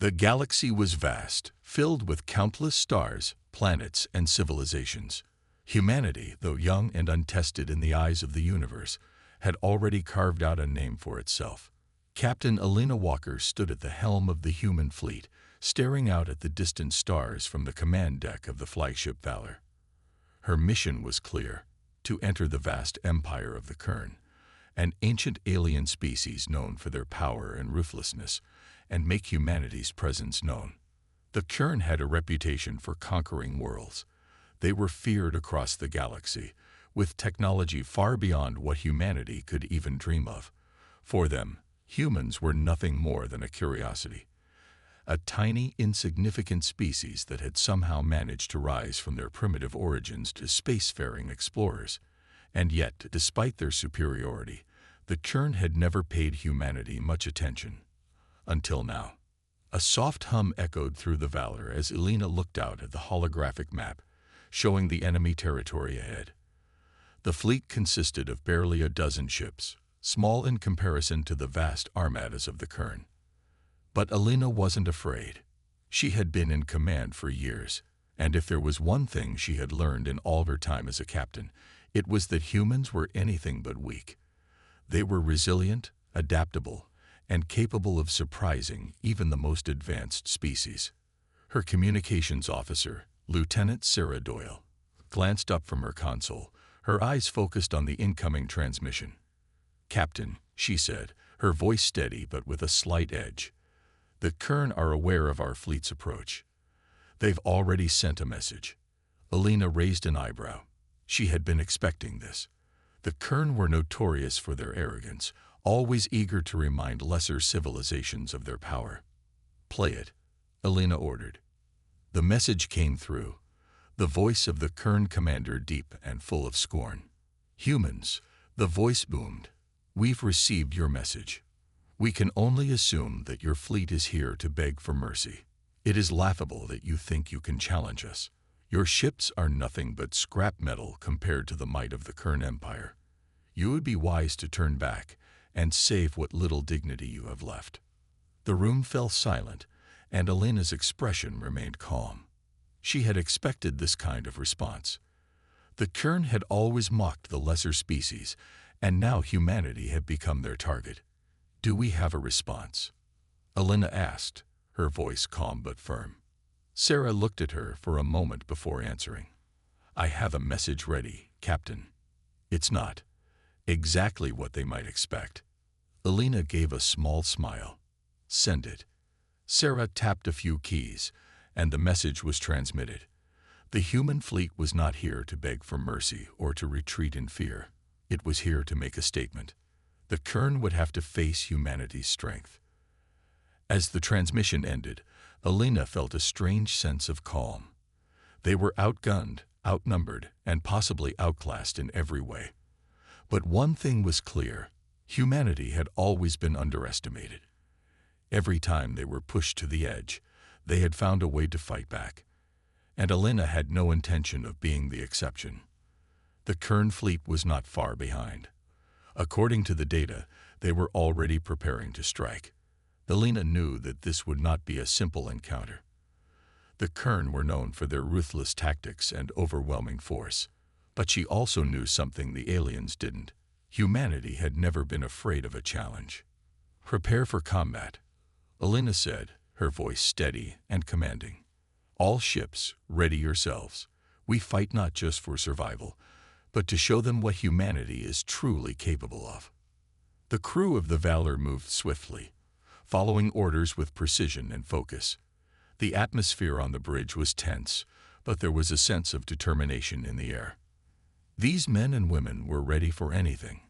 The galaxy was vast, filled with countless stars, planets, and civilizations. Humanity, though young and untested in the eyes of the universe, had already carved out a name for itself. Captain Elena Walker stood at the helm of the human fleet, staring out at the distant stars from the command deck of the flagship Valor. Her mission was clear: to enter the vast empire of the Kern, an ancient alien species known for their power and ruthlessness, and make humanity's presence known. The Kern had a reputation for conquering worlds. They were feared across the galaxy, with technology far beyond what humanity could even dream of. For them, humans were nothing more than a curiosity, a tiny, insignificant species that had somehow managed to rise from their primitive origins to spacefaring explorers. And yet, despite their superiority, the Kern had never paid humanity much attention. Until now. A soft hum echoed through the Valor as Elena looked out at the holographic map, showing the enemy territory ahead. The fleet consisted of barely a dozen ships, small in comparison to the vast armadas of the Kern. But Elena wasn't afraid. She had been in command for years, and if there was one thing she had learned in all her time as a captain, it was that humans were anything but weak. They were resilient, adaptable, and capable of surprising even the most advanced species. Her communications officer, Lieutenant Sarah Doyle, glanced up from her console, her eyes focused on the incoming transmission. "Captain," she said, her voice steady but with a slight edge, "the Kern are aware of our fleet's approach. They've already sent a message." Elena raised an eyebrow. She had been expecting this. The Kern were notorious for their arrogance, always eager to remind lesser civilizations of their power. "Play it," Elena ordered. The message came through, the voice of the Kern commander deep and full of scorn. "Humans," the voice boomed, "we've received your message. We can only assume that your fleet is here to beg for mercy. It is laughable that you think you can challenge us. Your ships are nothing but scrap metal compared to the might of the Kern Empire. You would be wise to turn back and save what little dignity you have left." The room fell silent, and Elena's expression remained calm. She had expected this kind of response. The Kern had always mocked the lesser species, and now humanity had become their target. "Do we have a response?" Elena asked, her voice calm but firm. Sarah looked at her for a moment before answering. "I have a message ready, Captain. It's not exactly what they might expect." Elena gave a small smile. "Send it." Sarah tapped a few keys, and the message was transmitted. The human fleet was not here to beg for mercy or to retreat in fear. It was here to make a statement. The Kern would have to face humanity's strength. As the transmission ended, Elena felt a strange sense of calm. They were outgunned, outnumbered, and possibly outclassed in every way. But one thing was clear: humanity had always been underestimated. Every time they were pushed to the edge, they had found a way to fight back. And Elena had no intention of being the exception. The Kern fleet was not far behind. According to the data, they were already preparing to strike. Elena knew that this would not be a simple encounter. The Kern were known for their ruthless tactics and overwhelming force. But she also knew something the aliens didn't. Humanity had never been afraid of a challenge. "Prepare for combat," Elena said, her voice steady and commanding. "All ships, ready yourselves. We fight not just for survival, but to show them what humanity is truly capable of." The crew of the Valor moved swiftly, following orders with precision and focus. The atmosphere on the bridge was tense, but there was a sense of determination in the air. These men and women were ready for anything.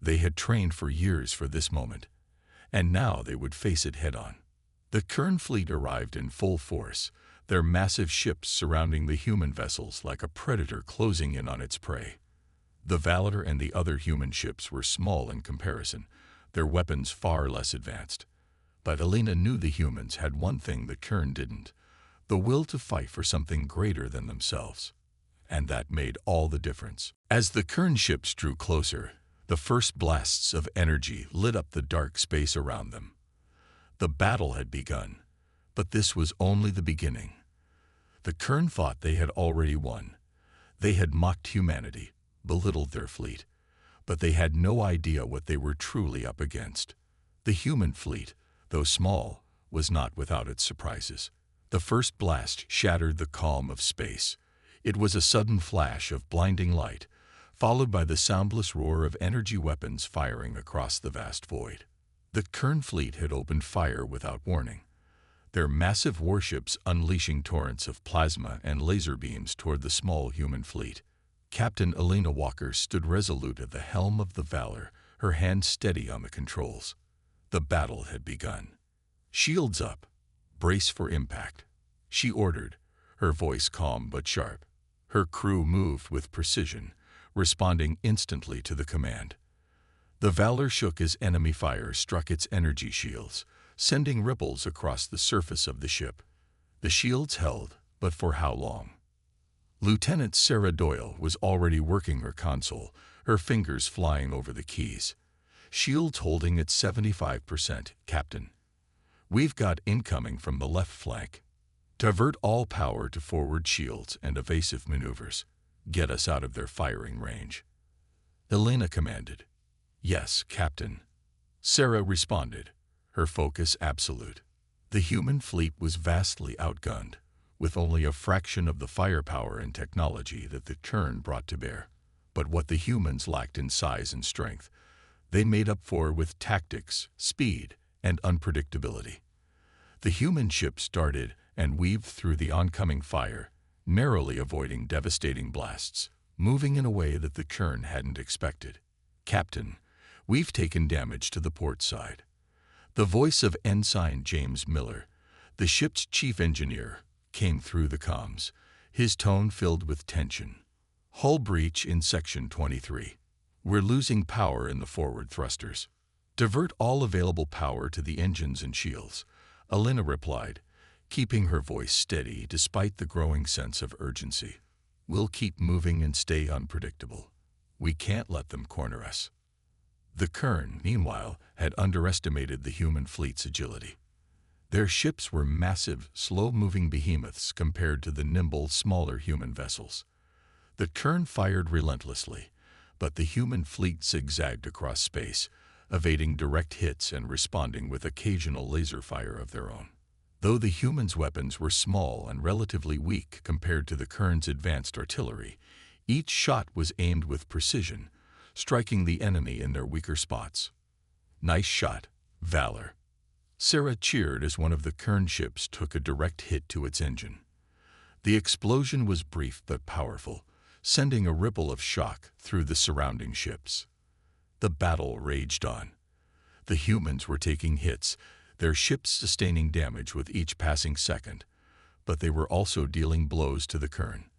They had trained for years for this moment, and now they would face it head-on. The Kern fleet arrived in full force, their massive ships surrounding the human vessels like a predator closing in on its prey. The Valor and the other human ships were small in comparison, their weapons far less advanced. But Elena knew the humans had one thing the Kern didn't: the will to fight for something greater than themselves. And that made all the difference. As the Kern ships drew closer, the first blasts of energy lit up the dark space around them. The battle had begun, But this was only the beginning. The Kern thought they had already won. They had mocked humanity, belittled their fleet, but they had no idea what they were truly up against. The human fleet, though small, was not without its surprises. The first blast shattered the calm of space. It was a sudden flash of blinding light, followed by the soundless roar of energy weapons firing across the vast void. The Kern fleet had opened fire without warning, their massive warships unleashing torrents of plasma and laser beams toward the small human fleet. Captain Elena Walker stood resolute at the helm of the Valor, her hand steady on the controls. The battle had begun. "Shields up. Brace for impact," she ordered, her voice calm but sharp. Her crew moved with precision, responding instantly to the command. The Valor shook as enemy fire struck its energy shields, sending ripples across the surface of the ship. The shields held, but for how long? Lieutenant Sarah Doyle was already working her console, her fingers flying over the keys. "Shields holding at 75%, Captain. We've got incoming from the left flank. Divert all power to forward shields and evasive maneuvers. Get us out of their firing range." Elena commanded. "Yes, Captain." Sarah responded, her focus absolute. The human fleet was vastly outgunned, with only a fraction of the firepower and technology that the Kern brought to bear. But what the humans lacked in size and strength, they made up for with tactics, speed, and unpredictability. The human ships darted and weaved through the oncoming fire, narrowly avoiding devastating blasts, moving in a way that the Kern hadn't expected. "Captain, we've taken damage to the port side." The voice of Ensign James Miller, the ship's chief engineer, came through the comms, his tone filled with tension. "Hull breach in Section 23. We're losing power in the forward thrusters. Divert all available power to the engines and shields," Elena replied, keeping her voice steady despite the growing sense of urgency. "We'll keep moving and stay unpredictable. We can't let them corner us." The Kern, meanwhile, had underestimated the human fleet's agility. Their ships were massive, slow-moving behemoths compared to the nimble, smaller human vessels. The Kern fired relentlessly, but the human fleet zigzagged across space, evading direct hits and responding with occasional laser fire of their own. Though the humans' weapons were small and relatively weak compared to the Kern's advanced artillery, each shot was aimed with precision, striking the enemy in their weaker spots. "Nice shot, Valor." Sarah cheered as one of the Kern ships took a direct hit to its engine. The explosion was brief but powerful, sending a ripple of shock through the surrounding ships. The battle raged on. The humans were taking hits, their ships sustaining damage with each passing second, but they were also dealing blows to the Kern.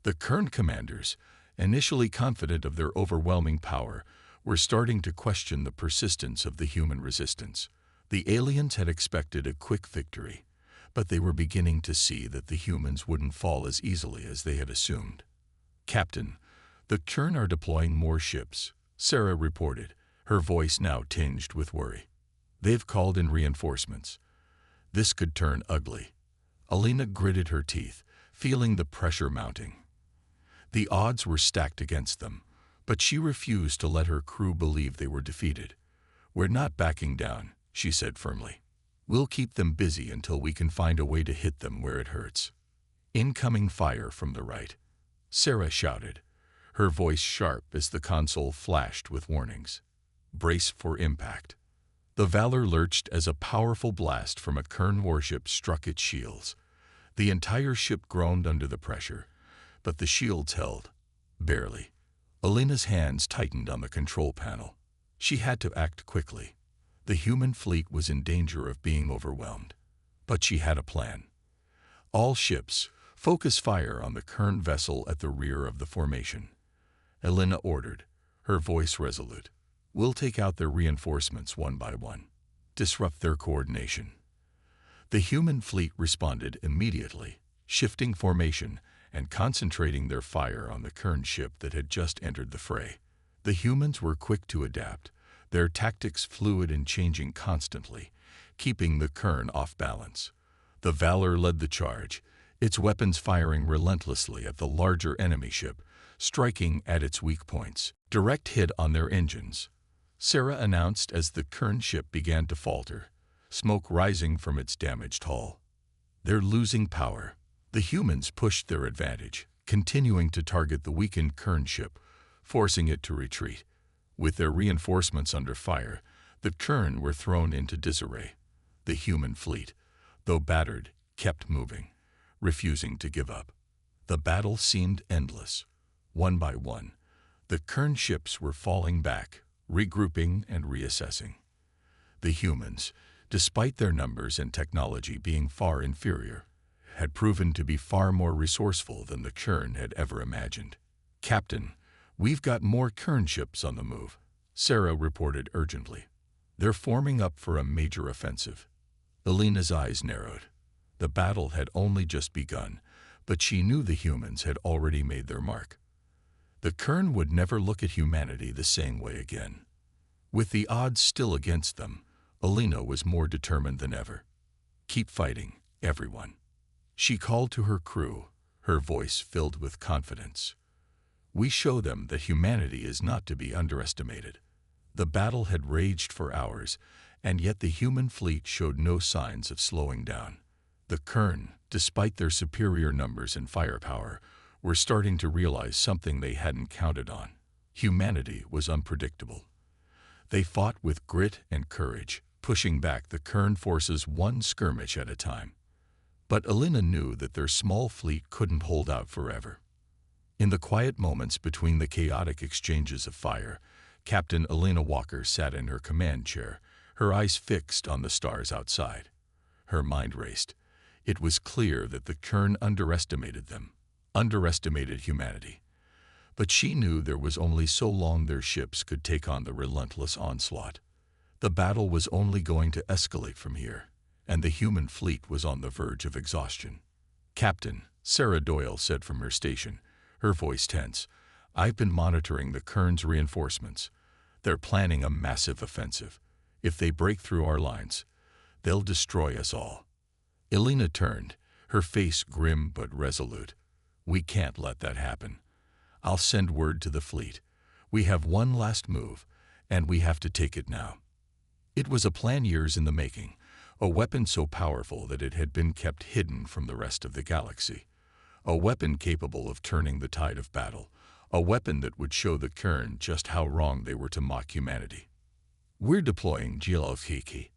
The Kern commanders, initially confident of their overwhelming power, were starting to question the persistence of the human resistance. The aliens had expected a quick victory, but they were beginning to see that the humans wouldn't fall as easily as they had assumed. "Captain, the Kern are deploying more ships," Sarah reported, her voice now tinged with worry. "They've called in reinforcements. This could turn ugly." Elena gritted her teeth, feeling the pressure mounting. The odds were stacked against them, but she refused to let her crew believe they were defeated. "We're not backing down," she said firmly. "We'll keep them busy until we can find a way to hit them where it hurts." "Incoming fire from the right," Sarah shouted, her voice sharp as the console flashed with warnings. "Brace for impact." The Valor lurched as a powerful blast from a Kern warship struck its shields. The entire ship groaned under the pressure, but the shields held. Barely. Elena's hands tightened on the control panel. She had to act quickly. The human fleet was in danger of being overwhelmed. But she had a plan. "All ships, focus fire on the Kern vessel at the rear of the formation," Elena ordered, her voice resolute. "We'll take out their reinforcements one by one, disrupt their coordination." The human fleet responded immediately, shifting formation and concentrating their fire on the Kern ship that had just entered the fray. The humans were quick to adapt, their tactics fluid and changing constantly, keeping the Kern off balance. The Valor led the charge, its weapons firing relentlessly at the larger enemy ship, striking at its weak points. Direct hit on their engines, Sarah announced as the Kern ship began to falter, smoke rising from its damaged hull. They're losing power. The humans pushed their advantage, continuing to target the weakened Kern ship, forcing it to retreat. With their reinforcements under fire, the Kern were thrown into disarray. The human fleet, though battered, kept moving, refusing to give up. The battle seemed endless. One by one, the Kern ships were falling back, regrouping and reassessing. The humans, despite their numbers and technology being far inferior, had proven to be far more resourceful than the Kern had ever imagined. "Captain, we've got more Kern ships on the move," Sarah reported urgently. "They're forming up for a major offensive." Elena's eyes narrowed. The battle had only just begun, but she knew the humans had already made their mark. The Kern would never look at humanity the same way again. With the odds still against them, Elena was more determined than ever. "Keep fighting, everyone." She called to her crew, her voice filled with confidence. "We show them that humanity is not to be underestimated." The battle had raged for hours, and yet the human fleet showed no signs of slowing down. The Kern, despite their superior numbers and firepower, were starting to realize something they hadn't counted on. Humanity was unpredictable. They fought with grit and courage, pushing back the Kern forces one skirmish at a time. But Elena knew that their small fleet couldn't hold out forever. In the quiet moments between the chaotic exchanges of fire, Captain Elena Walker sat in her command chair, her eyes fixed on the stars outside. Her mind raced. It was clear that the Kern underestimated them, underestimated humanity. But she knew there was only so long their ships could take on the relentless onslaught. The battle was only going to escalate from here, and the human fleet was on the verge of exhaustion. "Captain," Sarah Doyle said from her station, her voice tense, "I've been monitoring the Kern's reinforcements. They're planning a massive offensive. If they break through our lines, they'll destroy us all." Elena turned, her face grim but resolute. "We can't let that happen. I'll send word to the fleet. We have one last move, and we have to take it now." It was a plan years in the making, a weapon so powerful that it had been kept hidden from the rest of the galaxy. A weapon capable of turning the tide of battle, a weapon that would show the Kern just how wrong they were to mock humanity. "We're deploying GLOFHK,"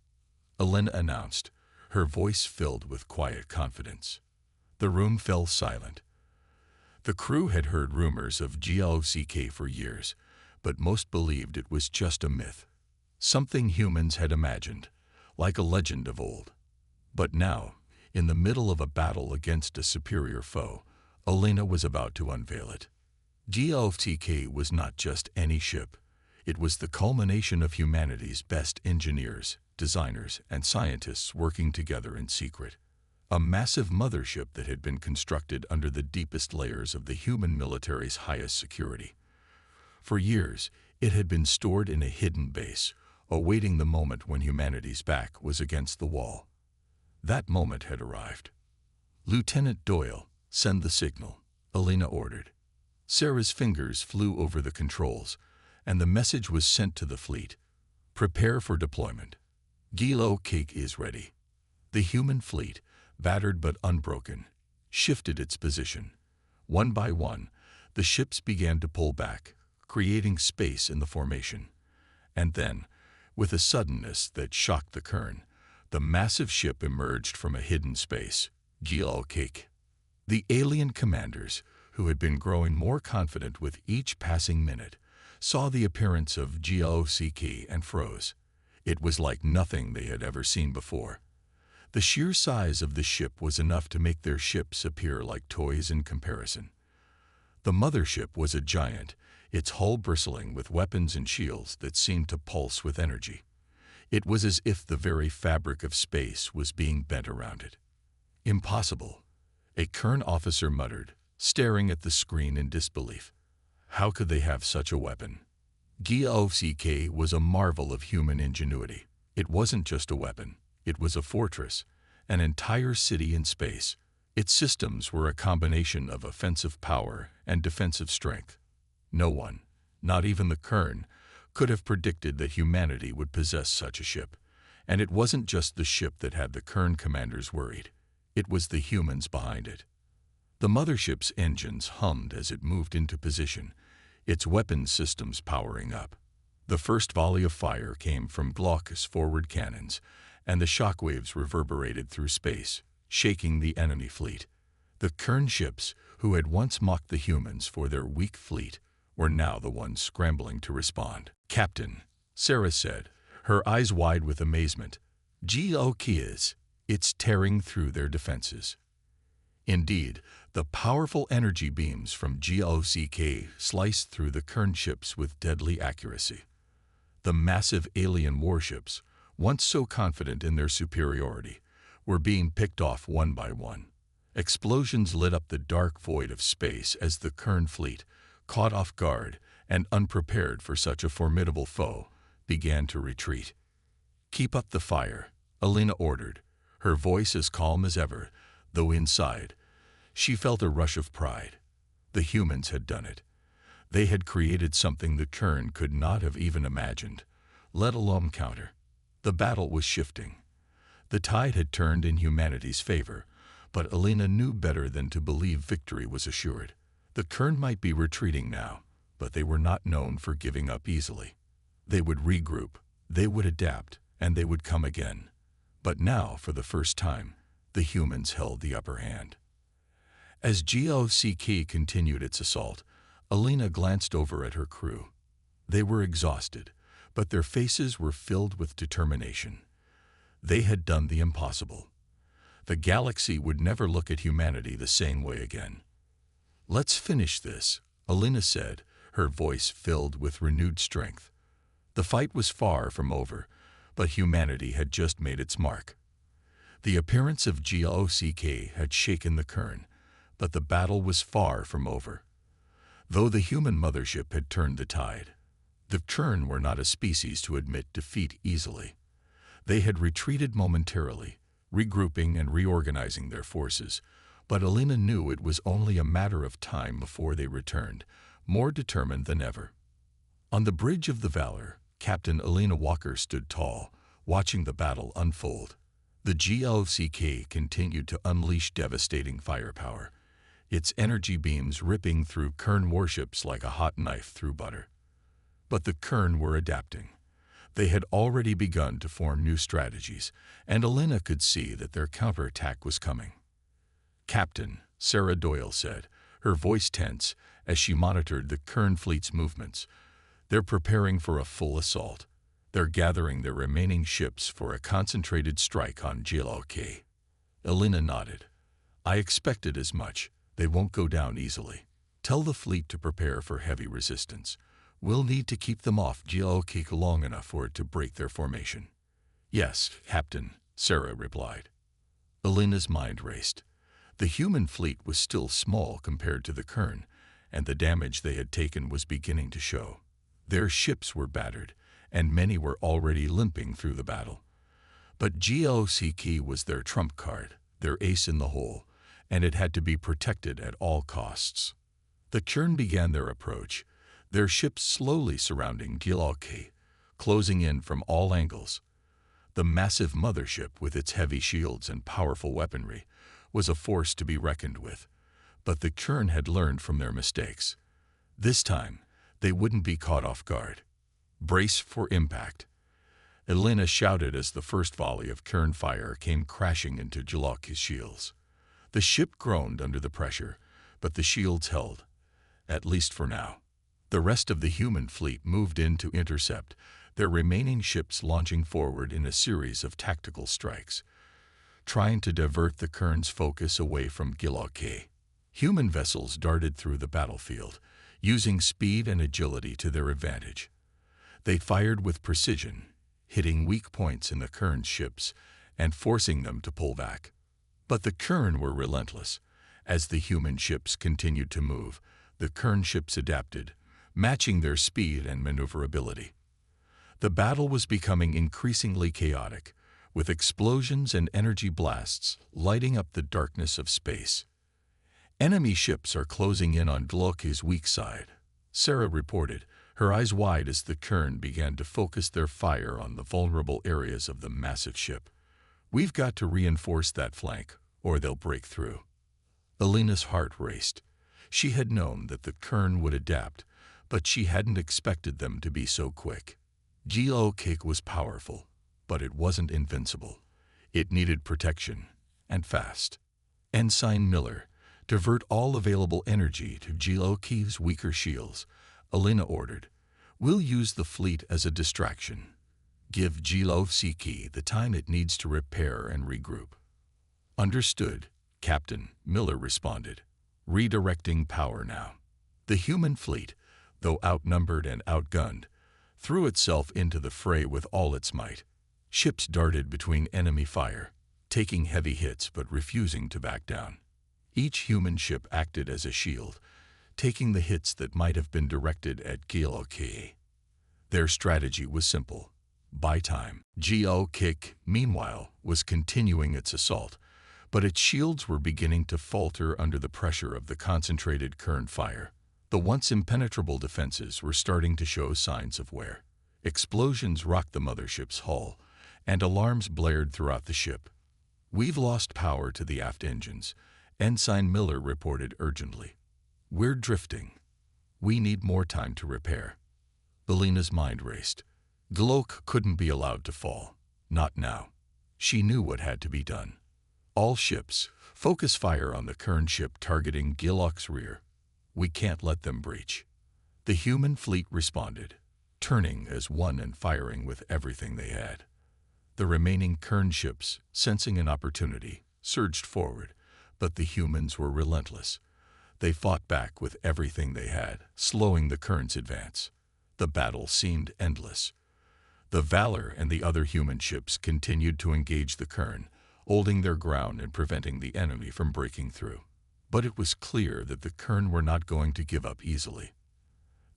Elena announced, her voice filled with quiet confidence. The room fell silent. The crew had heard rumors of GLOCK for years, but most believed it was just a myth, something humans had imagined, like a legend of old. But now, in the middle of a battle against a superior foe, Elena was about to unveil it. GLOCK was not just any ship. It was the culmination of humanity's best engineers, designers, and scientists working together in secret. A massive mothership that had been constructed under the deepest layers of the human military's highest security. For years, it had been stored in a hidden base, awaiting the moment when humanity's back was against the wall. That moment had arrived. "Lieutenant Doyle, send the signal," Elena ordered. Sarah's fingers flew over the controls, and the message was sent to the fleet. "Prepare for deployment. GLOCK is ready." The human fleet, battered but unbroken, shifted its position. One by one, the ships began to pull back, creating space in the formation. And then, with a suddenness that shocked the Kern, the massive ship emerged from a hidden space, GLOCK. The alien commanders, who had been growing more confident with each passing minute, saw the appearance of GLOCK and froze. It was like nothing they had ever seen before. The sheer size of the ship was enough to make their ships appear like toys in comparison. The mothership was a giant, its hull bristling with weapons and shields that seemed to pulse with energy. It was as if the very fabric of space was being bent around it. "Impossible," a Kern officer muttered, staring at the screen in disbelief. How could they have such a weapon? GLOCK was a marvel of human ingenuity. It wasn't just a weapon. It was a fortress, an entire city in space. Its systems were a combination of offensive power and defensive strength. No one, not even the Kern, could have predicted that humanity would possess such a ship. And it wasn't just the ship that had the Kern commanders worried. It was the humans behind it. The mothership's engines hummed as it moved into position, its weapons systems powering up. The first volley of fire came from Glaucus' forward cannons, and the shockwaves reverberated through space, shaking the enemy fleet. The Kern ships, who had once mocked the humans for their weak fleet, were now the ones scrambling to respond. "Captain," Sarah said, her eyes wide with amazement, "GOK it's tearing through their defenses." Indeed, the powerful energy beams from GOCK sliced through the Kern ships with deadly accuracy. The massive alien warships, once so confident in their superiority, were being picked off one by one. Explosions lit up the dark void of space as the Kern fleet, caught off guard and unprepared for such a formidable foe, began to retreat. "Keep up the fire," Alina ordered, her voice as calm as ever, though inside, she felt a rush of pride. The humans had done it. They had created something the Kern could not have even imagined, let alone counter. The battle was shifting. The tide had turned in humanity's favor, but Alina knew better than to believe victory was assured. The Kern might be retreating now, but they were not known for giving up easily. They would regroup, they would adapt, and they would come again. But now, for the first time, the humans held the upper hand. As GOCK continued its assault, Alina glanced over at her crew. They were exhausted, but their faces were filled with determination. They had done the impossible. The galaxy would never look at humanity the same way again. "Let's finish this," Alina said, her voice filled with renewed strength. The fight was far from over, but humanity had just made its mark. The appearance of GOCK had shaken the Kern, but the battle was far from over. Though the human mothership had turned the tide, the Kern were not a species to admit defeat easily. They had retreated momentarily, regrouping and reorganizing their forces, but Alina knew it was only a matter of time before they returned, more determined than ever. On the bridge of the Valor, Captain Alina Walker stood tall, watching the battle unfold. The GOCK continued to unleash devastating firepower, its energy beams ripping through Kern warships like a hot knife through butter. But the Kern were adapting. They had already begun to form new strategies, and Alina could see that their counterattack was coming. "Captain," Sarah Doyle said, her voice tense as she monitored the Kern fleet's movements, "they're preparing for a full assault. They're gathering their remaining ships for a concentrated strike on GOK." Alina nodded. "I expected as much. They won't go down easily. Tell the fleet to prepare for heavy resistance. We'll need to keep them off GOK long enough for it to break their formation." "Yes, Captain," Sarah replied. Alina's mind raced. The human fleet was still small compared to the Kern, and the damage they had taken was beginning to show. Their ships were battered, and many were already limping through the battle. But GOCK was their trump card, their ace in the hole, and it had to be protected at all costs. The Kern began their approach, their ships slowly surrounding GOK, closing in from all angles. The massive mothership, with its heavy shields and powerful weaponry, was a force to be reckoned with, but the Kern had learned from their mistakes. This time, they wouldn't be caught off guard. "Brace for impact." Alina shouted as the first volley of Kern fire came crashing into GOK's shields. The ship groaned under the pressure, but the shields held, at least for now. The rest of the human fleet moved in to intercept, their remaining ships launching forward in a series of tactical strikes, trying to divert the Kern's focus away from GOK. Human vessels darted through the battlefield, using speed and agility to their advantage. They fired with precision, hitting weak points in the Kern's ships and forcing them to pull back. But the Kern were relentless. As the human ships continued to move, the Kern ships adapted, matching their speed and maneuverability. The battle was becoming increasingly chaotic, with explosions and energy blasts lighting up the darkness of space. Enemy ships are closing in on Glok's weak side, Sarah reported, her eyes wide as the Kern began to focus their fire on the vulnerable areas of the massive ship. We've got to reinforce that flank, or they'll break through. Alina's heart raced. She had known that the Kern would adapt, but she hadn't expected them to be so quick. Glok was powerful, but it wasn't invincible. It needed protection, and fast. Ensign Miller, divert all available energy to Glok's weaker shields, Alina ordered. We'll use the fleet as a distraction. Give Glok the time it needs to repair and regroup. Understood, Captain, Miller responded, redirecting power now. The human fleet, though outnumbered and outgunned, threw itself into the fray with all its might. Ships darted between enemy fire, taking heavy hits but refusing to back down. Each human ship acted as a shield, taking the hits that might have been directed at Glok. Their strategy was simple: buy time. Glok, meanwhile, was continuing its assault, but its shields were beginning to falter under the pressure of the concentrated Kern fire. The once impenetrable defenses were starting to show signs of wear. Explosions rocked the mothership's hull, and alarms blared throughout the ship. We've lost power to the aft engines, Ensign Miller reported urgently. We're drifting. We need more time to repair. Alina's mind raced. Glok couldn't be allowed to fall. Not now. She knew what had to be done. All ships, focus fire on the Kern ship targeting Glok's rear. We can't let them breach. The human fleet responded, turning as one and firing with everything they had. The remaining Kern ships, sensing an opportunity, surged forward, but the humans were relentless. They fought back with everything they had, slowing the Kern's advance. The battle seemed endless. The Valor and the other human ships continued to engage the Kern, holding their ground and preventing the enemy from breaking through. But it was clear that the Kern were not going to give up easily.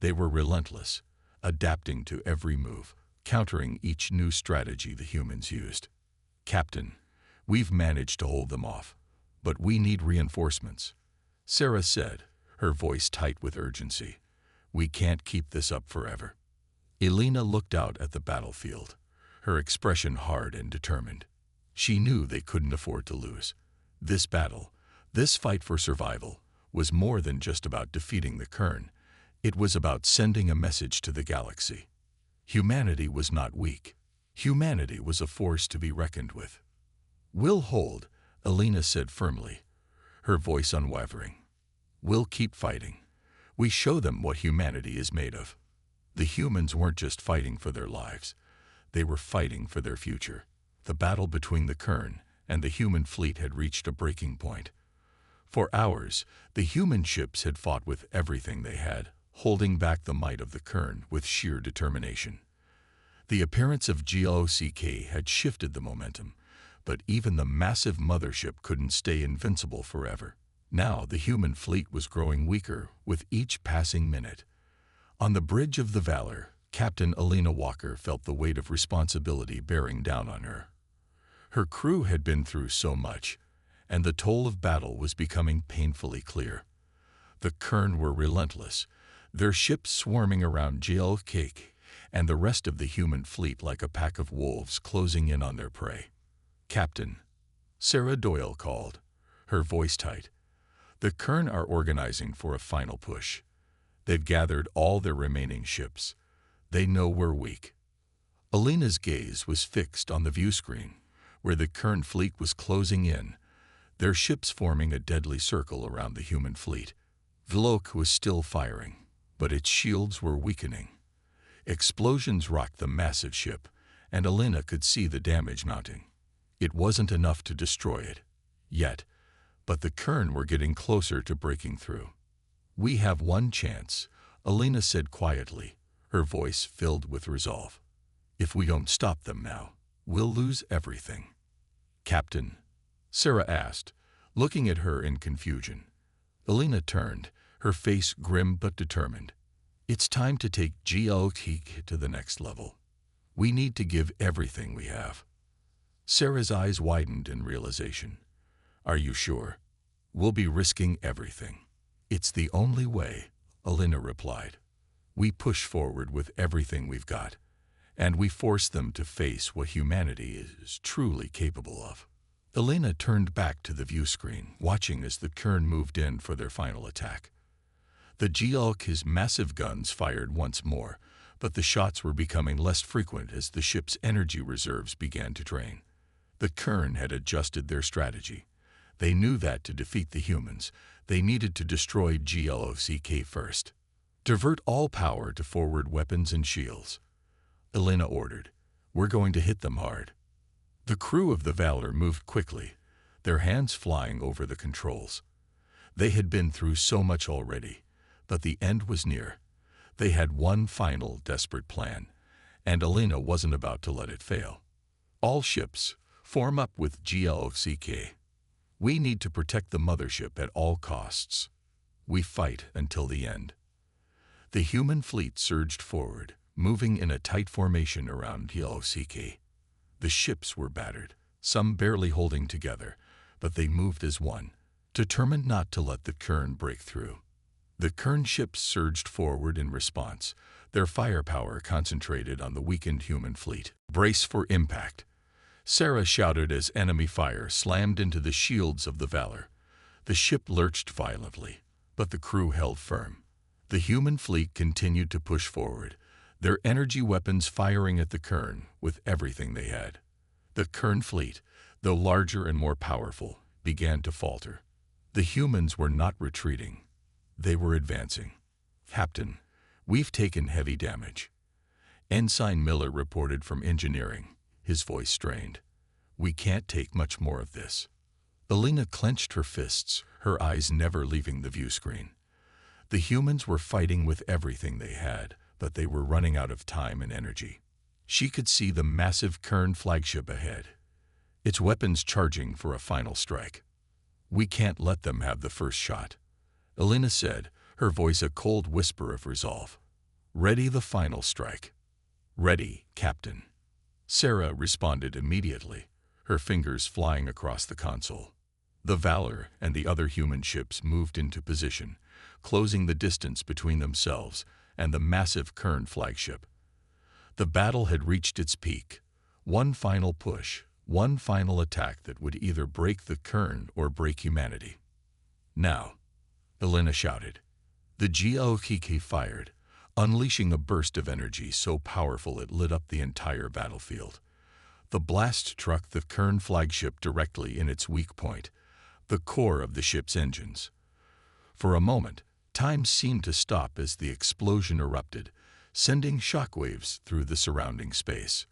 They were relentless, adapting to every move, countering each new strategy the humans used. Captain, we've managed to hold them off, but we need reinforcements, Sarah said, her voice tight with urgency. We can't keep this up forever. Alina looked out at the battlefield, her expression hard and determined. She knew they couldn't afford to lose. This battle, this fight for survival, was more than just about defeating the Kern. It was about sending a message to the galaxy. Humanity was not weak. Humanity was a force to be reckoned with. We'll hold, Alina said firmly, her voice unwavering. We'll keep fighting. We show them what humanity is made of. The humans weren't just fighting for their lives. They were fighting for their future. The battle between the Kern and the human fleet had reached a breaking point. For hours, the human ships had fought with everything they had, holding back the might of the Kern with sheer determination. The appearance of Glok had shifted the momentum, but even the massive mothership couldn't stay invincible forever. Now the human fleet was growing weaker with each passing minute. On the bridge of the Valor, Captain Alina Walker felt the weight of responsibility bearing down on her. Her crew had been through so much, and the toll of battle was becoming painfully clear. The Kern were relentless, their ships swarming around Glok and the rest of the human fleet like a pack of wolves closing in on their prey. Captain, Sarah Doyle called, her voice tight. The Kern are organizing for a final push. They've gathered all their remaining ships. They know we're weak. Alina's gaze was fixed on the view screen, where the Kern fleet was closing in, their ships forming a deadly circle around the human fleet. Glok was still firing, but its shields were weakening. Explosions rocked the massive ship, and Alina could see the damage mounting. It wasn't enough to destroy it, yet, but the Kern were getting closer to breaking through. We have one chance, Alina said quietly, her voice filled with resolve. If we don't stop them now, we'll lose everything. Captain, Sarah asked, looking at her in confusion. Alina turned, her face grim but determined. It's time to take Glok to the next level. We need to give everything we have. Sarah's eyes widened in realization. Are you sure? We'll be risking everything. It's the only way, Elena replied. We push forward with everything we've got, and we force them to face what humanity is truly capable of. Elena turned back to the view screen, watching as the Kern moved in for their final attack. The Geolk's massive guns fired once more, but the shots were becoming less frequent as the ship's energy reserves began to drain. The Kern had adjusted their strategy. They knew that to defeat the humans, they needed to destroy GLOCK first. Divert all power to forward weapons and shields, Elena ordered. We're going to hit them hard. The crew of the Valor moved quickly, their hands flying over the controls. They had been through so much already, but the end was near. They had one final desperate plan, and Elena wasn't about to let it fail. All ships, form up with GLOCK. We need to protect the Mothership at all costs. We fight until the end. The human fleet surged forward, moving in a tight formation around GLOCK. The ships were battered, some barely holding together, but they moved as one, determined not to let the Kern break through. The Kern ships surged forward in response, their firepower concentrated on the weakened human fleet. Brace for impact, Sarah shouted as enemy fire slammed into the shields of the Valor. The ship lurched violently, but the crew held firm. The human fleet continued to push forward, their energy weapons firing at the Kern with everything they had. The Kern fleet, though larger and more powerful, began to falter. The humans were not retreating. They were advancing. Captain, we've taken heavy damage. Ensign Miller reported from engineering, his voice strained. We can't take much more of this. Elena clenched her fists, her eyes never leaving the view screen. The humans were fighting with everything they had, but they were running out of time and energy. She could see the massive Kern flagship ahead, its weapons charging for a final strike. We can't let them have the first shot, Elena said, her voice a cold whisper of resolve. Ready the final strike. Ready, Captain. Sarah responded immediately, her fingers flying across the console. The Valor and the other human ships moved into position, closing the distance between themselves and the massive Kern flagship. The battle had reached its peak. One final push, one final attack that would either break the Kern or break humanity. Now, Elena shouted. The GLOCK fired, unleashing a burst of energy so powerful it lit up the entire battlefield. The blast struck the Kern flagship directly in its weak point, the core of the ship's engines. For a moment, time seemed to stop as the explosion erupted, sending shockwaves through the surrounding space.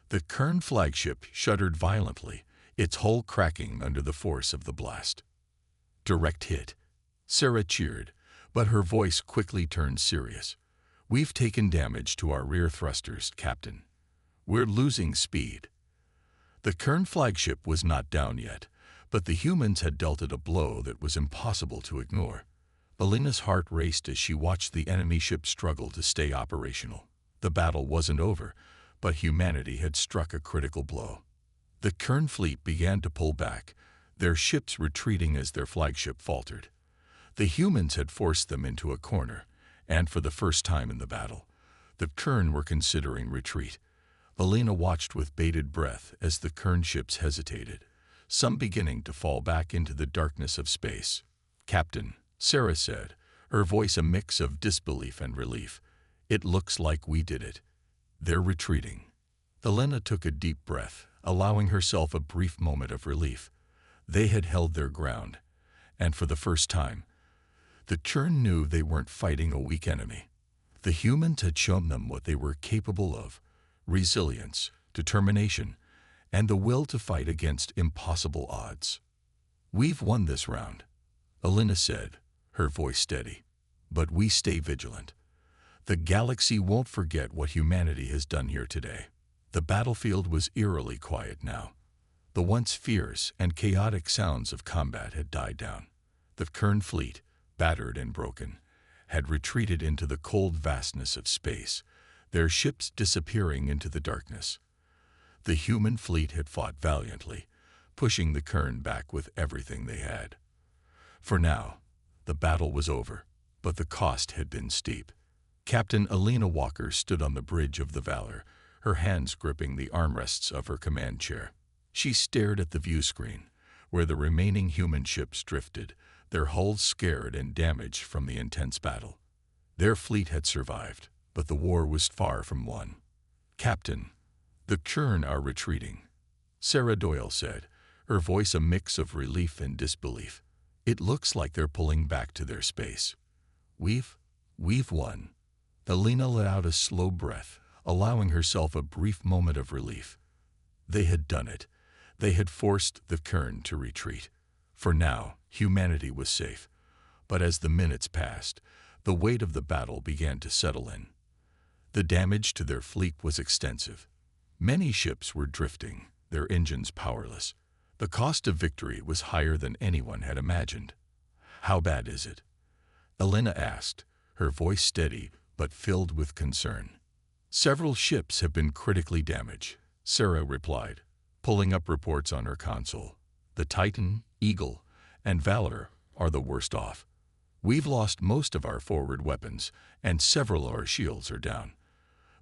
The Kern flagship shuddered violently, its hull cracking under the force of the blast. Direct hit. Sarah cheered, but her voice quickly turned serious. We've taken damage to our rear thrusters, Captain. We're losing speed. The Kern flagship was not down yet, but the humans had dealt it a blow that was impossible to ignore. Elena's heart raced as she watched the enemy ship struggle to stay operational. The battle wasn't over, but humanity had struck a critical blow. The Kern fleet began to pull back, their ships retreating as their flagship faltered. The humans had forced them into a corner, and for the first time in the battle, the Kern were considering retreat. Elena watched with bated breath as the Kern ships hesitated, some beginning to fall back into the darkness of space. Captain, Sarah said, her voice a mix of disbelief and relief, it looks like we did it. They're retreating. Elena took a deep breath, allowing herself a brief moment of relief. They had held their ground, and for the first time, the Kern knew they weren't fighting a weak enemy. The humans had shown them what they were capable of: resilience, determination, and the will to fight against impossible odds. We've won this round, Elena said, her voice steady. But we stay vigilant. The galaxy won't forget what humanity has done here today. The battlefield was eerily quiet now. The once fierce and chaotic sounds of combat had died down. The Kern fleet, battered and broken, had retreated into the cold vastness of space, their ships disappearing into the darkness. The human fleet had fought valiantly, pushing the Kern back with everything they had. For now, the battle was over, but the cost had been steep. Captain Alina Walker stood on the bridge of the Valor, her hands gripping the armrests of her command chair. She stared at the view screen, where the remaining human ships drifted, their hulls scared and damaged from the intense battle. Their fleet had survived, but the war was far from won. "Captain, the Kern are retreating," Sarah Doyle said, her voice a mix of relief and disbelief. "It looks like they're pulling back to their space. We've won." Alina let out a slow breath, allowing herself a brief moment of relief. They had done it. They had forced the Kern to retreat. For now, humanity was safe. But as the minutes passed, the weight of the battle began to settle in. The damage to their fleet was extensive. Many ships were drifting, their engines powerless. The cost of victory was higher than anyone had imagined. "How bad is it?" Alina asked, her voice steady but filled with concern. "Several ships have been critically damaged," Sarah replied, pulling up reports on her console. "The Titan, Eagle, and Valor are the worst off. We've lost most of our forward weapons, and several of our shields are down.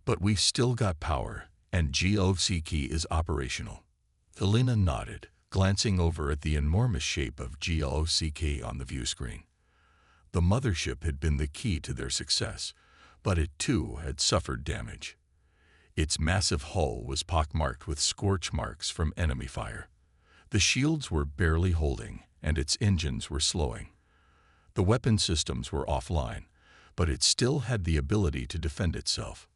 But we've still got power, and GOCK is operational." Alina nodded, glancing over at the enormous shape of GOCK on the view screen. The Mothership had been the key to their success, but it too had suffered damage. Its massive hull was pockmarked with scorch marks from enemy fire. The shields were barely holding, and its engines were slowing. The weapon systems were offline, but it still had the ability to defend itself.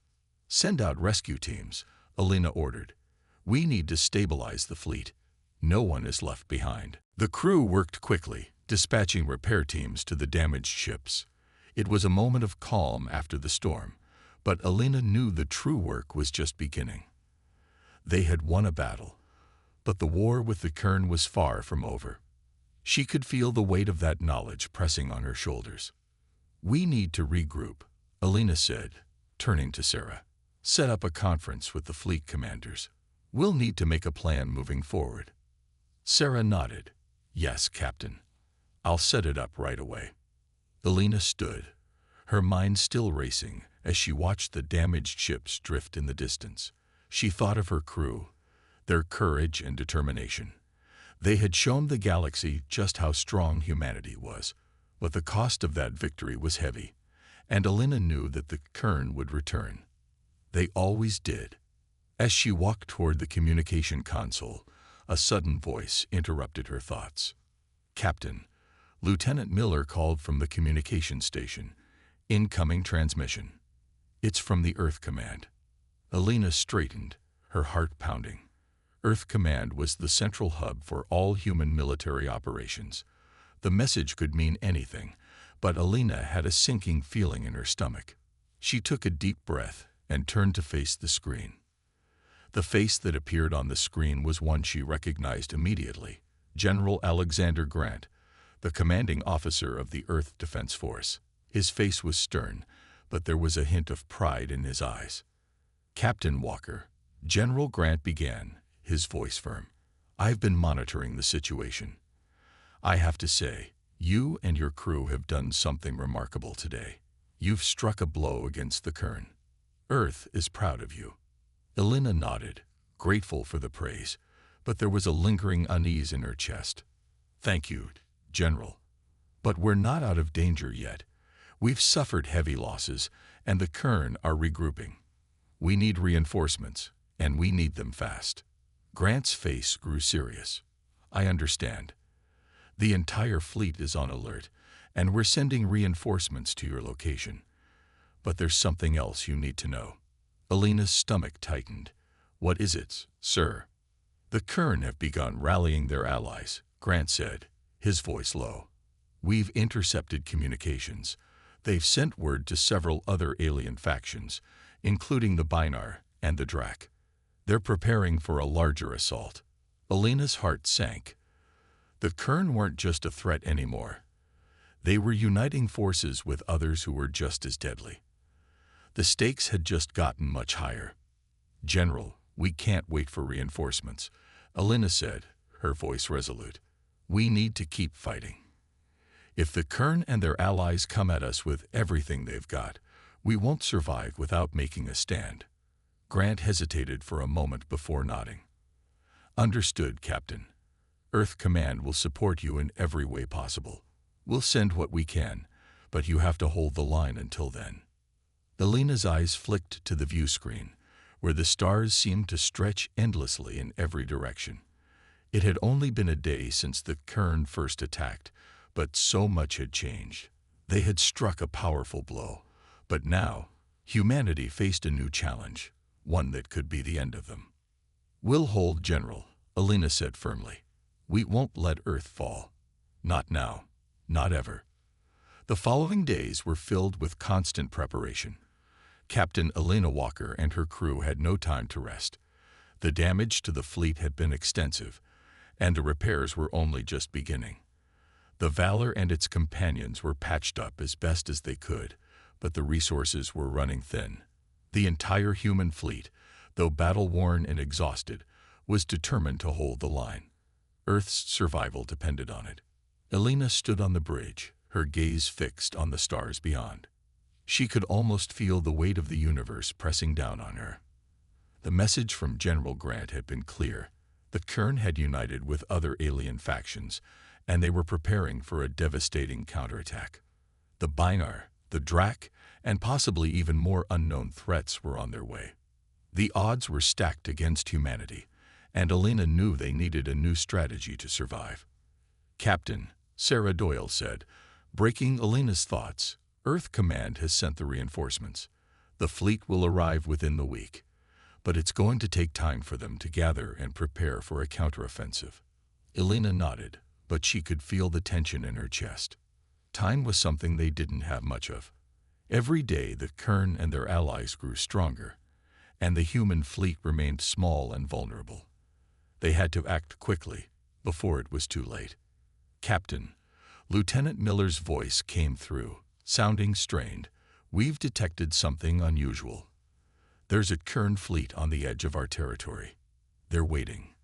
"Send out rescue teams," Alina ordered. "We need to stabilize the fleet. No one is left behind." The crew worked quickly, dispatching repair teams to the damaged ships. It was a moment of calm after the storm, but Alina knew the true work was just beginning. They had won a battle, but the war with the Kern was far from over. She could feel the weight of that knowledge pressing on her shoulders. "We need to regroup," Alina said, turning to Sarah. "Set up a conference with the fleet commanders. We'll need to make a plan moving forward." Sarah nodded. "Yes, Captain. I'll set it up right away." Alina stood, her mind still racing as she watched the damaged ships drift in the distance. She thought of her crew, their courage and determination. They had shown the galaxy just how strong humanity was, but the cost of that victory was heavy, and Alina knew that the Kern would return. They always did. As she walked toward the communication console, a sudden voice interrupted her thoughts. "Captain," Lieutenant Miller called from the communication station. "Incoming transmission." "It's from the Earth Command." Alina straightened, her heart pounding. Earth Command was the central hub for all human military operations. The message could mean anything, but Alina had a sinking feeling in her stomach. She took a deep breath and turned to face the screen. The face that appeared on the screen was one she recognized immediately: General Alexander Grant, the commanding officer of the Earth Defense Force. His face was stern, but there was a hint of pride in his eyes. "Captain Walker," General Grant began, his voice firm, "I've been monitoring the situation. I have to say, you and your crew have done something remarkable today. You've struck a blow against the Kern. Earth is proud of you." Alina nodded, grateful for the praise, but there was a lingering unease in her chest. "Thank you, General. But we're not out of danger yet. We've suffered heavy losses, and the Kern are regrouping. We need reinforcements, and we need them fast." Grant's face grew serious. "I understand. The entire fleet is on alert, and we're sending reinforcements to your location. But there's something else you need to know." Alina's stomach tightened. "What is it, sir?" "The Kern have begun rallying their allies," Grant said, his voice low. "We've intercepted communications. They've sent word to several other alien factions, including the Binar and the Drak. They're preparing for a larger assault." Alina's heart sank. The Kern weren't just a threat anymore. They were uniting forces with others who were just as deadly. The stakes had just gotten much higher. "General, We can't wait for reinforcements, Alina said, her voice resolute. We need to keep fighting. If the Kern and their allies come at us with everything they've got, we won't survive without making a stand. Grant hesitated for a moment before nodding. Understood, Captain. Earth Command will support you in every way possible. We'll send what we can, but you have to hold the line until then. Alina's eyes flicked to the view screen, where the stars seemed to stretch endlessly in every direction. It had only been a day since the Kern first attacked, but so much had changed. They had struck a powerful blow, but now humanity faced a new challenge, one that could be the end of them. We'll hold, General, Alina said firmly. We won't let Earth fall. Not now. Not ever. The following days were filled with constant preparation. Captain Alina Walker and her crew had no time to rest. The damage to the fleet had been extensive, and the repairs were only just beginning. The Valor and its companions were patched up as best as they could, but the resources were running thin. The entire human fleet, though battle-worn and exhausted, was determined to hold the line. Earth's survival depended on it. Alina stood on the bridge, her gaze fixed on the stars beyond. She could almost feel the weight of the universe pressing down on her. The message from General Grant had been clear. The Kern had united with other alien factions, and they were preparing for a devastating counterattack. The Binar, the Drak, and possibly even more unknown threats were on their way. The odds were stacked against humanity, and Alina knew they needed a new strategy to survive. Captain, Sarah Doyle said, breaking Alina's thoughts, Earth Command has sent the reinforcements. The fleet will arrive within the week, but it's going to take time for them to gather and prepare for a counteroffensive. Alina nodded, but she could feel the tension in her chest. Time was something they didn't have much of. Every day the Kern and their allies grew stronger, and the human fleet remained small and vulnerable. They had to act quickly, before it was too late. Captain, Lieutenant Miller's voice came through, sounding strained. We've detected something unusual. There's a Kern fleet on the edge of our territory. They're waiting.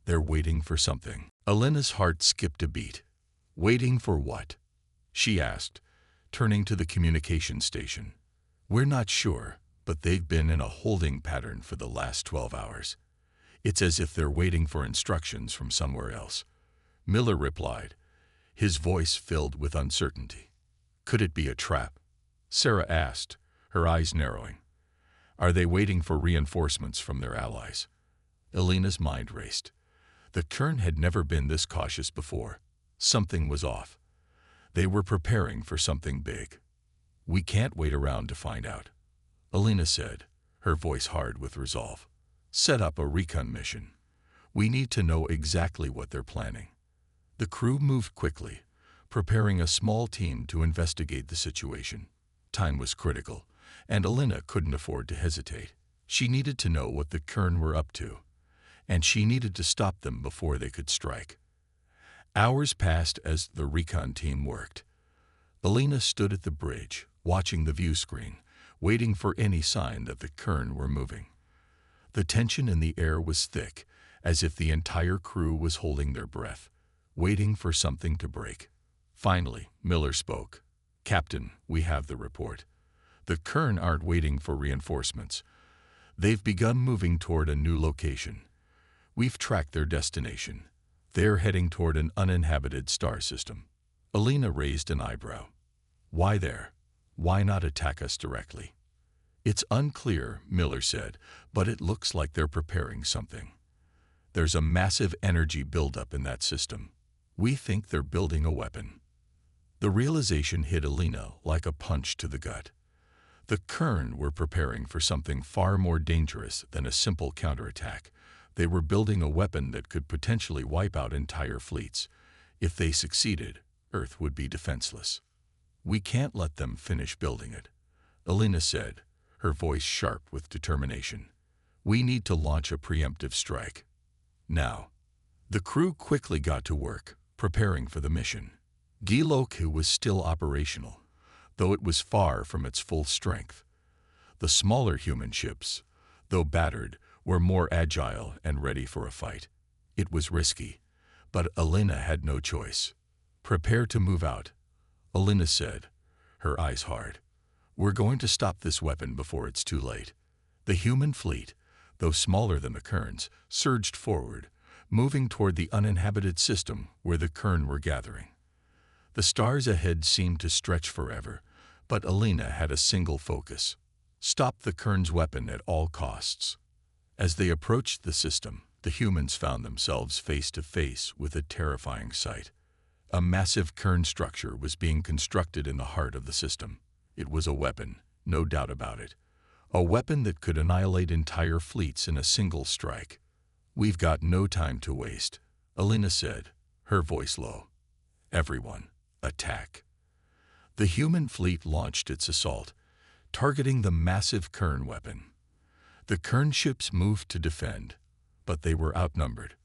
They're waiting for something. Alina's heart skipped a beat. Waiting for what? She asked, turning to the communication station. We're not sure, but they've been in a holding pattern for the last 12 hours. It's as if they're waiting for instructions from somewhere else. Miller replied, his voice filled with uncertainty. Could it be a trap? Sarah asked, her eyes narrowing. Are they waiting for reinforcements from their allies? Alina's mind raced. The Kern had never been this cautious before. Something was off. They were preparing for something big. We can't wait around to find out, Alina said, her voice hard with resolve. Set up a recon mission. We need to know exactly what they're planning. The crew moved quickly, preparing a small team to investigate the situation. Time was critical, and Alina couldn't afford to hesitate. She needed to know what the Kern were up to, and she needed to stop them before they could strike. Hours passed as the recon team worked. Alina stood at the bridge, watching the view screen, waiting for any sign that the Kern were moving. The tension in the air was thick, as if the entire crew was holding their breath, waiting for something to break. Finally, Miller spoke. Captain, we have the report. The Kern aren't waiting for reinforcements. They've begun moving toward a new location. We've tracked their destination. They're heading toward an uninhabited star system. Alina raised an eyebrow. Why there? Why not attack us directly? It's unclear, Miller said, but it looks like they're preparing something. There's a massive energy buildup in that system. We think they're building a weapon. The realization hit Alina like a punch to the gut. The Kern were preparing for something far more dangerous than a simple counterattack. They were building a weapon that could potentially wipe out entire fleets. If they succeeded, Earth would be defenseless. We can't let them finish building it, Alina said, her voice sharp with determination. We need to launch a preemptive strike. Now. The crew quickly got to work, preparing for the mission. Giloku was still operational, though it was far from its full strength. The smaller human ships, though battered, were more agile and ready for a fight. It was risky, but Elena had no choice. "Prepare to move out," Elena said, her eyes hard. "We're going to stop this weapon before it's too late." The human fleet, though smaller than the Kerns, surged forward, moving toward the uninhabited system where the Kern were gathering. The stars ahead seemed to stretch forever, but Elena had a single focus: stop the Kern's weapon at all costs. As they approached the system, the humans found themselves face to face with a terrifying sight. A massive Kern structure was being constructed in the heart of the system. It was a weapon, no doubt about it. A weapon that could annihilate entire fleets in a single strike. "We've got no time to waste," Elena said, her voice low. "Everyone, attack." The human fleet launched its assault, targeting the massive Kern weapon. The Kern ships moved to defend, but they were outnumbered.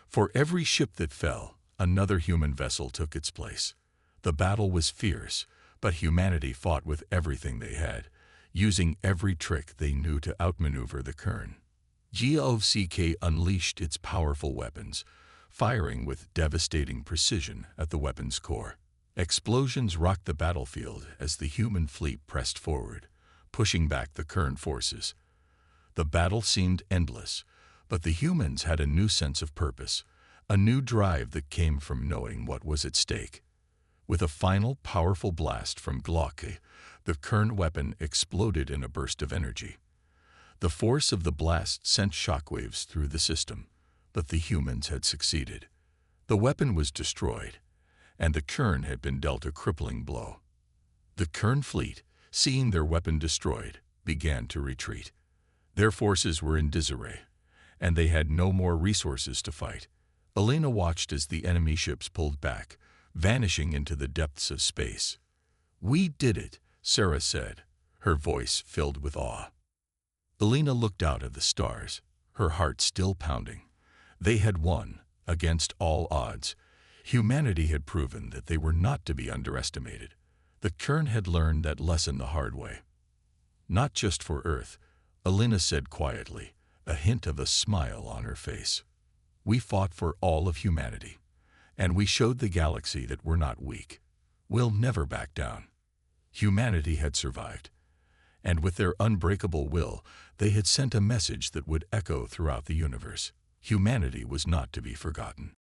For every ship that fell, another human vessel took its place. The battle was fierce, but humanity fought with everything they had, using every trick they knew to outmaneuver the Kern. GOCK unleashed its powerful weapons, firing with devastating precision at the weapon's core. Explosions rocked the battlefield as the human fleet pressed forward, pushing back the Kern forces. The battle seemed endless, but the humans had a new sense of purpose, a new drive that came from knowing what was at stake. With a final powerful blast from Glocke, the Kern weapon exploded in a burst of energy. The force of the blast sent shockwaves through the system, but the humans had succeeded. The weapon was destroyed, and the Kern had been dealt a crippling blow. The Kern fleet, seeing their weapon destroyed, began to retreat. Their forces were in disarray, and they had no more resources to fight. Elena watched as the enemy ships pulled back, vanishing into the depths of space. "We did it," Sarah said, her voice filled with awe. Elena looked out at the stars, her heart still pounding. They had won, against all odds. Humanity had proven that they were not to be underestimated. The Kern had learned that lesson the hard way. "Not just for Earth," Elena said quietly, a hint of a smile on her face. "We fought for all of humanity, and we showed the galaxy that we're not weak. We'll never back down." Humanity had survived, and with their unbreakable will, they had sent a message that would echo throughout the universe. Humanity was not to be forgotten.